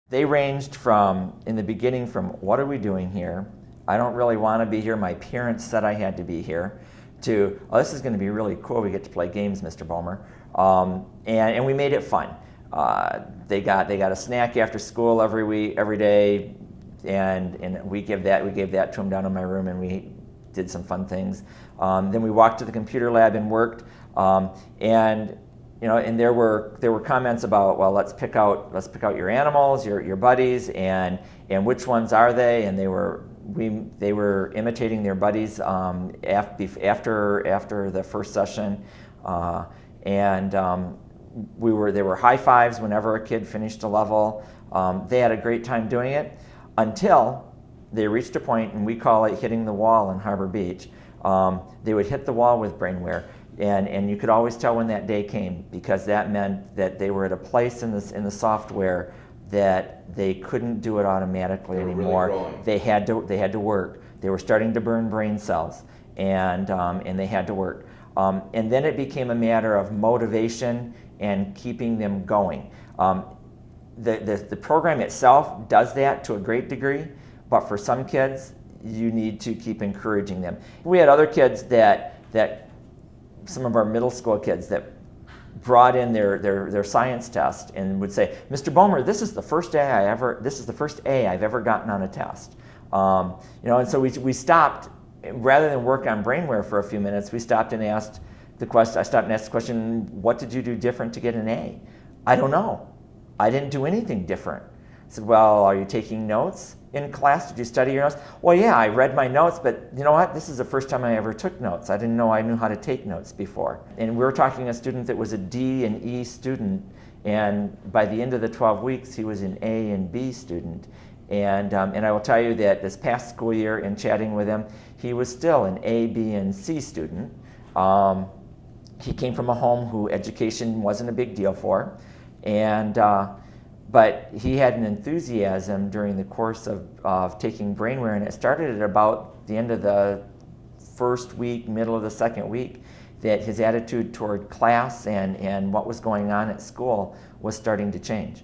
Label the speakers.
Speaker 1: They ranged from, in the beginning, from what are we doing here? I don't really want to be here. My parents said I had to be here, to, oh, this is going to be really cool. We get to play games, Mr. Boehmer. And we made it fun. They got a snack after school every day, and we gave that to them down in my room, and we did some fun things. Then we walked to the computer lab and worked, and there were comments about, well, let's pick out your animals, your buddies, and which ones are they? And they were imitating their buddies after the first session, there were high fives whenever a kid finished a level. They had a great time doing it until they reached a point, and we call it hitting the wall in Harbor Beach. They would hit the wall with BrainWare. And you could always tell when that day came, because that meant that they were at a place in the software that they couldn't do it automatically anymore.
Speaker 2: Really
Speaker 1: they had to work. They were starting to burn brain cells, and they had to work. And then it became a matter of motivation and keeping them going. The program itself does that to a great degree, but for some kids, you need to keep encouraging them. We had other kids that some of our middle school kids that brought in their science test and would say, Mr. Boehmer, this is the first A I've ever gotten on a test. And so we stopped, rather than work on BrainWare for a few minutes, we stopped and asked the question. I stopped and asked the question, what did you do different to get an A? I don't know. I didn't do anything different. I said, well, are you taking notes in class? Did you study your notes? Well, yeah, I read my notes, but you know what? This is the first time I ever took notes. I didn't know I knew how to take notes before. And we were talking to a student that was a D and E student, and by the end of the 12 weeks, he was an A and B student. And I will tell you that this past school year, in chatting with him, he was still an A, B, and C student. He came from a home who education wasn't a big deal for, but he had an enthusiasm during the course of taking BrainWare, and it started at about the end of the first week, middle of the second week, that his attitude toward class and what was going on at school was starting to change.